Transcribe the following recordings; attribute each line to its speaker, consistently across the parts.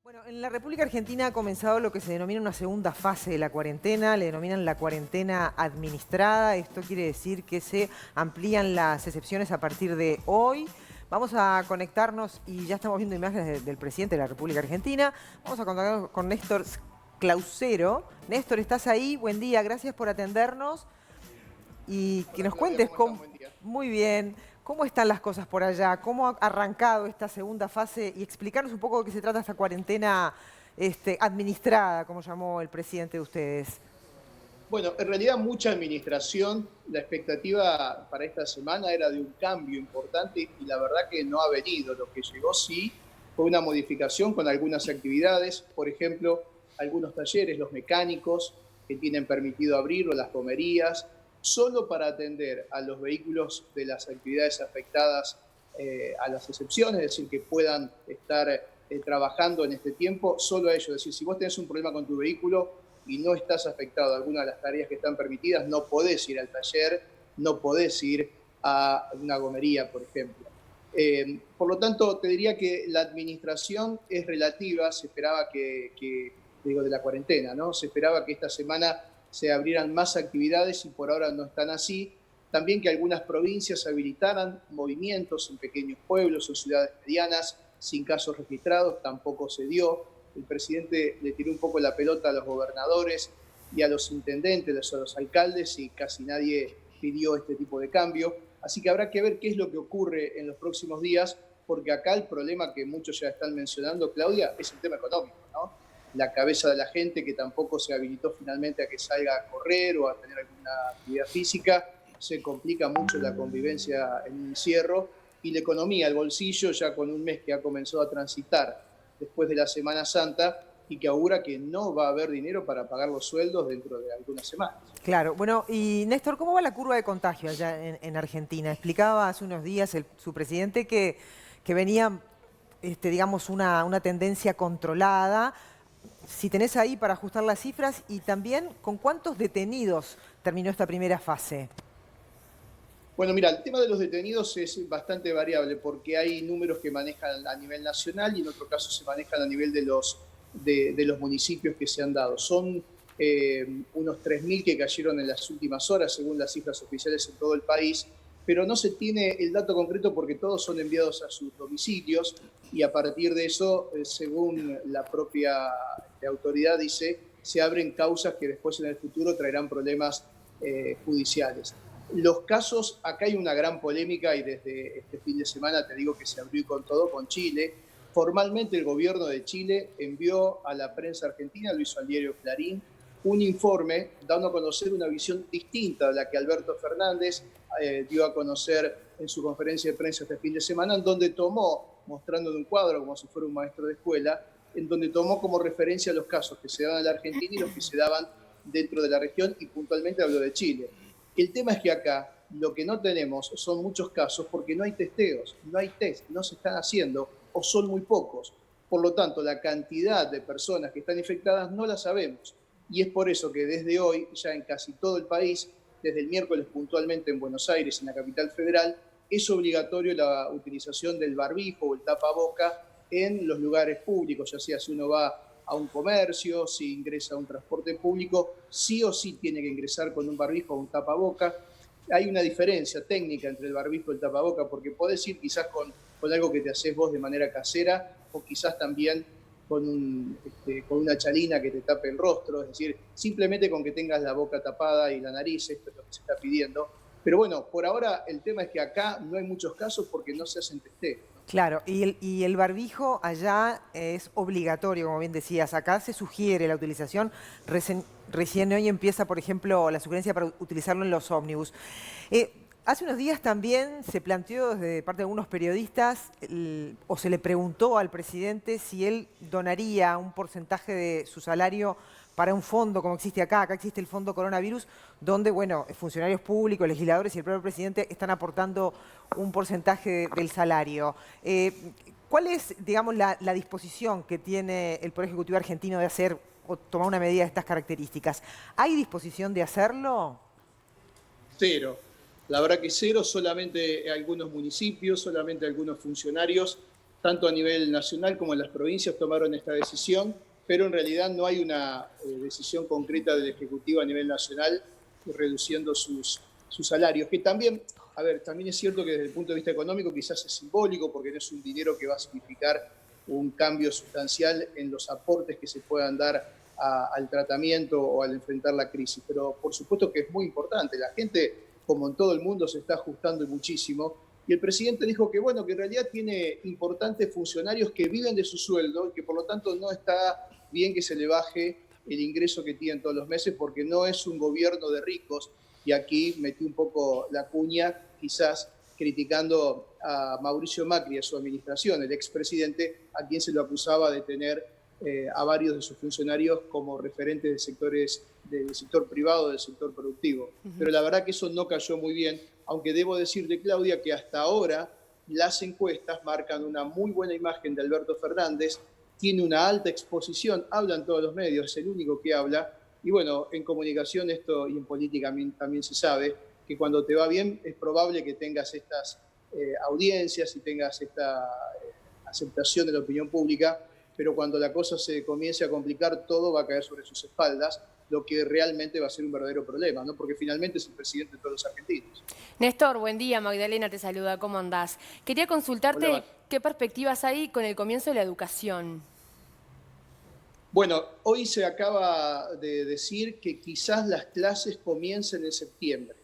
Speaker 1: Bueno, en la República Argentina ha comenzado lo que se denomina una segunda fase de la cuarentena, le denominan la cuarentena administrada. Esto quiere decir que se amplían las excepciones a partir de hoy. Vamos a conectarnos y ya estamos viendo imágenes del presidente de la República Argentina. Vamos a contactarnos con Néstor Clausero. Néstor, ¿estás ahí? Buen día, gracias por atendernos y que
Speaker 2: Hola
Speaker 1: nos
Speaker 2: Claudia,
Speaker 1: cuentes
Speaker 2: ¿cómo estás?
Speaker 1: cómo,
Speaker 2: Buen día.
Speaker 1: muy bien, cómo están las cosas por allá, cómo ha arrancado esta segunda fase y explicarnos un poco de qué se trata esta cuarentena administrada, como llamó el presidente de ustedes.
Speaker 2: Bueno, en realidad mucha administración, la expectativa para esta semana era de un cambio importante y la verdad que no ha venido. Lo que llegó sí fue una modificación con algunas actividades, por ejemplo, algunos talleres, los mecánicos que tienen permitido abrir o las comerías, solo para atender a los vehículos de las actividades afectadas a las excepciones, es decir, que puedan estar trabajando en este tiempo, solo a ellos. Es decir, si vos tenés un problema con tu vehículo, y no estás afectado a alguna de las tareas que están permitidas, no podés ir al taller, no podés ir a una gomería, por ejemplo. Por lo tanto, te diría que la administración es relativa, se esperaba digo, de la cuarentena, ¿no? Se esperaba que esta semana se abrieran más actividades y por ahora no están así. También que algunas provincias habilitaran movimientos en pequeños pueblos o ciudades medianas sin casos registrados, tampoco se dio. El presidente le tiró un poco la pelota a los gobernadores y a los intendentes, a los alcaldes, y casi nadie pidió este tipo de cambio. Así que habrá que ver qué es lo que ocurre en los próximos días, porque acá el problema que muchos ya están mencionando, Claudia, es el tema económico, ¿no? La cabeza de la gente que tampoco se habilitó finalmente a que salga a correr o a tener alguna actividad física, se complica mucho la convivencia en un encierro y la economía, el bolsillo, ya con un mes que ha comenzado a transitar después de la Semana Santa y que augura que no va a haber dinero para pagar los sueldos dentro de algunas semanas.
Speaker 1: Claro, bueno, y Néstor, ¿cómo va la curva de contagio allá en Argentina? Explicaba hace unos días su presidente que venía, digamos, una tendencia controlada. Si tenés ahí para ajustar las cifras y también con cuántos detenidos terminó esta primera fase.
Speaker 2: Bueno, mira, el tema de los detenidos es bastante variable porque hay números que manejan a nivel nacional y en otro caso se manejan a nivel de los municipios que se han dado. Son unos 3.000 que cayeron en las últimas horas, según las cifras oficiales en todo el país, pero no se tiene el dato concreto porque todos son enviados a sus domicilios y a partir de eso, según la propia autoridad dice, se abren causas que después en el futuro traerán problemas judiciales. Los casos, acá hay una gran polémica y desde este fin de semana te digo que se abrió con todo con Chile. Formalmente el gobierno de Chile envió a la prensa argentina, lo hizo al diario Clarín, un informe dando a conocer una visión distinta a la que Alberto Fernández dio a conocer en su conferencia de prensa este fin de semana, en donde tomó, mostrando en un cuadro como si fuera un maestro de escuela, en donde tomó como referencia los casos que se daban en la Argentina y los que se daban dentro de la región y puntualmente habló de Chile. El tema es que acá lo que no tenemos son muchos casos porque no hay testeos, no hay test, no se están haciendo o son muy pocos. Por lo tanto, la cantidad de personas que están infectadas no la sabemos. Y es por eso que desde hoy, ya en casi todo el país, desde el miércoles puntualmente en Buenos Aires, en la capital federal, es obligatorio la utilización del barbijo o el tapaboca en los lugares públicos, ya sea si uno va a un comercio, si ingresa a un transporte público, sí o sí tiene que ingresar con un barbijo o un tapaboca. Hay una diferencia técnica entre el barbijo y el tapaboca, porque podés ir quizás con algo que te haces vos de manera casera, o quizás también con una chalina que te tape el rostro, es decir, simplemente con que tengas la boca tapada y la nariz, esto es lo que se está pidiendo. Pero bueno, por ahora el tema es que acá no hay muchos casos porque no se hacen testeos, ¿no?
Speaker 1: Claro, y el barbijo allá es obligatorio, como bien decías. Acá se sugiere la utilización. Recién hoy empieza, por ejemplo, la sugerencia para utilizarlo en los ómnibus. Hace unos días también se planteó desde parte de algunos periodistas, o se le preguntó al presidente si él donaría un porcentaje de su salario para un fondo como existe acá. Acá existe el Fondo Coronavirus, donde, bueno, funcionarios públicos, legisladores y el propio presidente están aportando un porcentaje del salario. ¿Cuál es, digamos, la disposición que tiene el Poder Ejecutivo argentino de hacer o tomar una medida de estas características? ¿Hay disposición de hacerlo?
Speaker 2: Cero. La verdad que cero, solamente algunos municipios, solamente algunos funcionarios tanto a nivel nacional como en las provincias tomaron esta decisión, pero en realidad no hay una decisión concreta del Ejecutivo a nivel nacional reduciendo sus salarios, que también, a ver, también es cierto que desde el punto de vista económico quizás es simbólico porque no es un dinero que va a significar un cambio sustancial en los aportes que se puedan dar al tratamiento o al enfrentar la crisis, pero por supuesto que es muy importante. La gente, como en todo el mundo, se está ajustando muchísimo y el presidente dijo que, bueno, que en realidad tiene importantes funcionarios que viven de su sueldo y que por lo tanto no está bien que se le baje el ingreso que tienen todos los meses porque no es un gobierno de ricos. Y aquí metí un poco la cuña, quizás criticando a Mauricio Macri, a su administración, el expresidente, a quien se lo acusaba de tener a varios de sus funcionarios como referentes de sectores del sector privado, del sector productivo. Pero la verdad que eso no cayó muy bien, aunque debo decirle, Claudia, que hasta ahora las encuestas marcan una muy buena imagen de Alberto Fernández, tiene una alta exposición, hablan todos los medios, es el único que habla, y bueno, en comunicación esto y en política también se sabe que cuando te va bien es probable que tengas estas audiencias y tengas esta aceptación de la opinión pública, pero cuando la cosa se comience a complicar, todo va a caer sobre sus espaldas, lo que realmente va a ser un verdadero problema, ¿no? Porque finalmente es el presidente de todos los argentinos.
Speaker 3: Néstor, buen día. Magdalena te saluda. ¿Cómo andás? Quería consultarte
Speaker 2: Hola.
Speaker 3: qué perspectivas hay con el comienzo de la educación.
Speaker 2: Bueno, hoy se acaba de decir que quizás las clases comiencen en septiembre.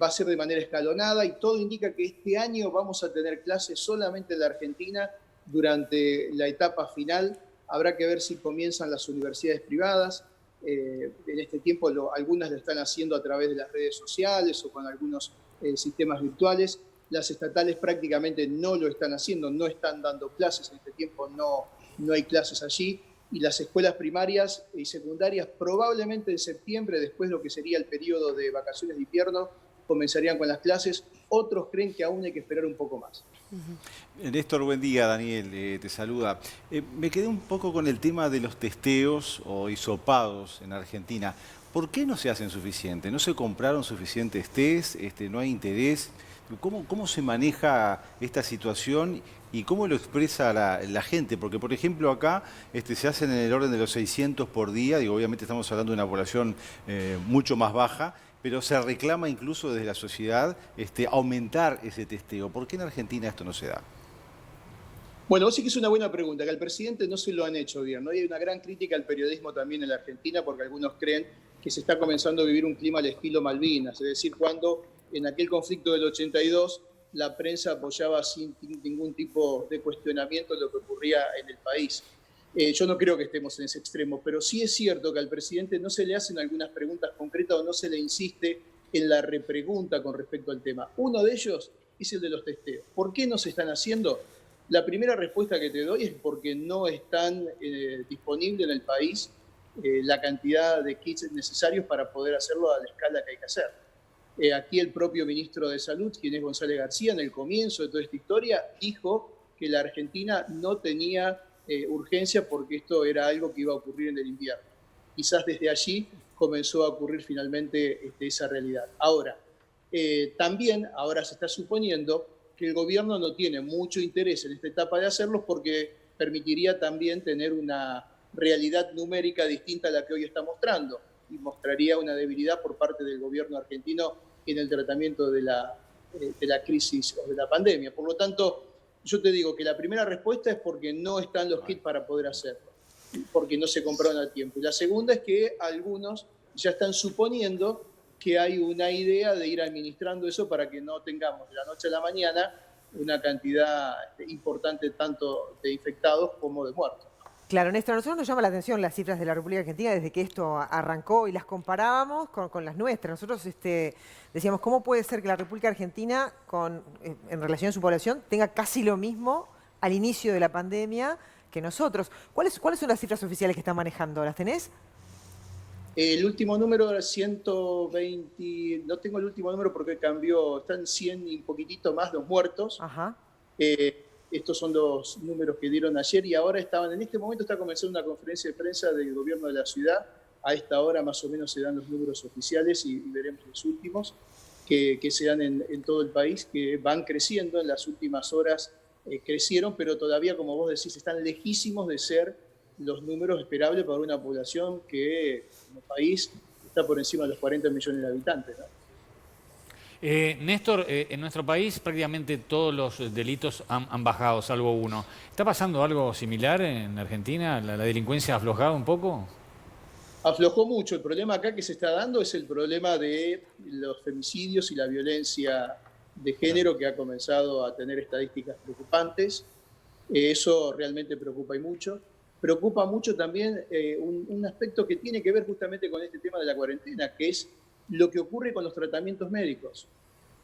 Speaker 2: Va a ser de manera escalonada y todo indica que este año vamos a tener clases solamente en la Argentina durante la etapa final. Habrá que ver si comienzan las universidades privadas. En este tiempo algunas lo están haciendo a través de las redes sociales o con algunos sistemas virtuales. Las estatales prácticamente no lo están haciendo, no están dando clases en este tiempo, no hay clases allí. Y las escuelas primarias y secundarias probablemente en septiembre, después de lo que sería el periodo de vacaciones de invierno, comenzarían con las clases. Otros creen que aún hay que esperar un poco más.
Speaker 4: Néstor, buen día. Daniel te saluda. Me quedé un poco con el tema de los testeos o hisopados en Argentina. ¿Por qué no se hacen suficientes? ¿No se compraron suficientes test? ¿No hay interés? ¿Cómo se maneja esta situación y cómo lo expresa la gente? Porque, por ejemplo, acá se hacen en el orden de los 600 por día, digo, obviamente estamos hablando de una población mucho más baja, pero se reclama incluso desde la sociedad aumentar ese testeo. ¿Por qué en Argentina esto no se da?
Speaker 2: Bueno, sí que es una buena pregunta, que al presidente no se lo han hecho bien, ¿no? Y hay una gran crítica al periodismo también en la Argentina, porque algunos creen que se está comenzando a vivir un clima al estilo Malvinas, es decir, cuando en aquel conflicto del 82 la prensa apoyaba sin ningún tipo de cuestionamiento lo que ocurría en el país. Yo no creo que estemos en ese extremo, pero sí es cierto que al presidente no se le hacen algunas preguntas concretas o no se le insiste en la repregunta con respecto al tema. Uno de ellos es el de los testeos. ¿Por qué no se están haciendo? La primera respuesta que te doy es porque no están disponibles en el país la cantidad de kits necesarios para poder hacerlo a la escala que hay que hacer. Aquí el propio ministro de Salud, quien es González García, en el comienzo de toda esta historia, dijo que la Argentina no tenía urgencia porque esto era algo que iba a ocurrir en el invierno. Quizás desde allí comenzó a ocurrir finalmente esa realidad. Ahora, también ahora se está suponiendo que el gobierno no tiene mucho interés en esta etapa de hacerlos porque permitiría también tener una realidad numérica distinta a la que hoy está mostrando y mostraría una debilidad por parte del gobierno argentino en el tratamiento de la crisis o de la pandemia. Por lo tanto, yo te digo que la primera respuesta es porque no están los kits para poder hacerlo, porque no se compraron a tiempo. Y la segunda es que algunos ya están suponiendo que hay una idea de ir administrando eso para que no tengamos de la noche a la mañana una cantidad importante tanto de infectados como de muertos.
Speaker 1: Claro, Néstor, a nosotros nos llama la atención las cifras de la República Argentina desde que esto arrancó y las comparábamos con las nuestras. Nosotros decíamos, ¿cómo puede ser que la República Argentina, en relación a su población, tenga casi lo mismo al inicio de la pandemia que nosotros? ¿Cuáles son las cifras oficiales que están manejando? ¿Las tenés?
Speaker 2: El último número era 120, no tengo el último número porque cambió, están 100 y un poquitito más los muertos.
Speaker 1: Ajá.
Speaker 2: Estos son los números que dieron ayer y ahora en este momento está comenzando una conferencia de prensa del gobierno de la ciudad. A esta hora más o menos se dan los números oficiales y veremos los últimos que se dan en todo el país, que van creciendo. En las últimas horas crecieron, pero todavía, como vos decís, están lejísimos de ser los números esperables para una población que, como país, está por encima de los 40 millones de habitantes, ¿no?
Speaker 5: Néstor, en nuestro país prácticamente todos los delitos han bajado, salvo uno. ¿Está pasando algo similar en Argentina? ¿La delincuencia ha aflojado un poco?
Speaker 2: Aflojó mucho. El problema acá que se está dando es el problema de los femicidios y la violencia de género, que ha comenzado a tener estadísticas preocupantes. Eso realmente preocupa y mucho. Preocupa mucho también un aspecto que tiene que ver justamente con este tema de la cuarentena, que es lo que ocurre con los tratamientos médicos.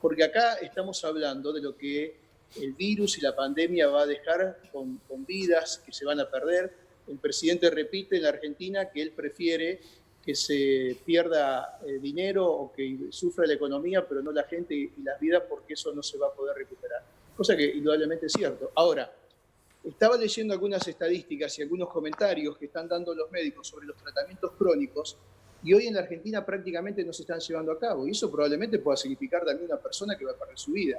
Speaker 2: Porque acá estamos hablando de lo que el virus y la pandemia va a dejar con vidas que se van a perder. El presidente repite en la Argentina que él prefiere que se pierda dinero o que sufra la economía, pero no la gente y las vidas, porque eso no se va a poder recuperar. Cosa que indudablemente es cierto. Ahora, estaba leyendo algunas estadísticas y algunos comentarios que están dando los médicos sobre los tratamientos crónicos, y hoy en la Argentina prácticamente no se están llevando a cabo, y eso probablemente pueda significar también una persona que va a perder su vida.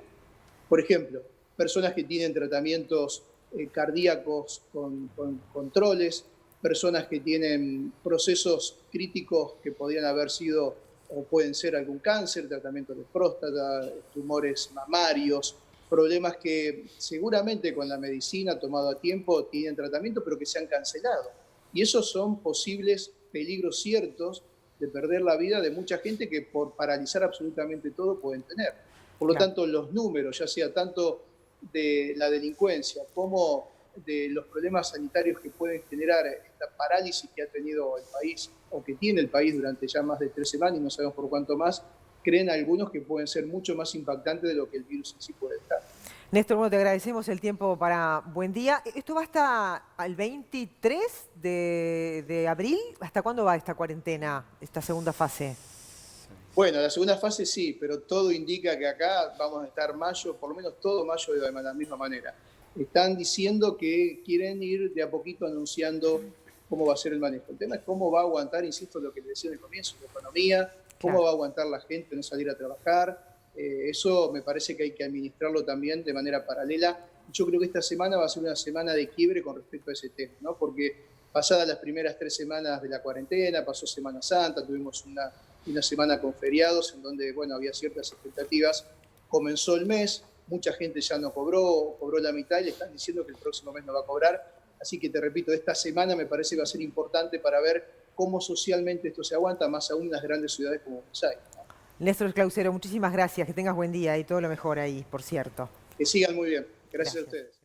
Speaker 2: Por ejemplo, personas que tienen tratamientos cardíacos con controles, personas que tienen procesos críticos que podrían haber sido o pueden ser algún cáncer, tratamiento de próstata, tumores mamarios, problemas que seguramente con la medicina tomado a tiempo tienen tratamiento, pero que se han cancelado. Y esos son posibles peligros ciertos de perder la vida de mucha gente que por paralizar absolutamente todo pueden tener. Por lo tanto, los números, ya sea tanto de la delincuencia como de los problemas sanitarios que pueden generar esta parálisis que ha tenido el país o que tiene el país durante ya más de 3 semanas y no sabemos por cuánto más, creen algunos que pueden ser mucho más impactantes de lo que el virus en sí puede estar.
Speaker 1: Néstor, bueno, te agradecemos el tiempo para Buen Día. ¿Esto va hasta el 23 de abril? ¿Hasta cuándo va esta cuarentena, esta segunda fase?
Speaker 2: Bueno, la segunda fase sí, pero todo indica que acá vamos a estar mayo, por lo menos todo mayo de la misma manera. Están diciendo que quieren ir de a poquito anunciando cómo va a ser el manejo. El tema es cómo va a aguantar, insisto, lo que les decía en el comienzo, la economía, cómo va a aguantar la gente no salir a trabajar. Eso me parece que hay que administrarlo también de manera paralela. Yo creo que esta semana va a ser una semana de quiebre con respecto a ese tema, ¿no? Porque pasadas las primeras 3 semanas de la cuarentena, pasó Semana Santa, tuvimos una semana con feriados en donde, bueno, había ciertas expectativas. Comenzó el mes, mucha gente ya no cobró la mitad y le están diciendo que el próximo mes no va a cobrar. Así que te repito, esta semana me parece que va a ser importante para ver cómo socialmente esto se aguanta, más aún en las grandes ciudades como Buenos Aires.
Speaker 1: Néstor Clausero, muchísimas gracias, que tengas buen día y todo lo mejor ahí, por cierto.
Speaker 2: Que sigan muy bien. Gracias a ustedes.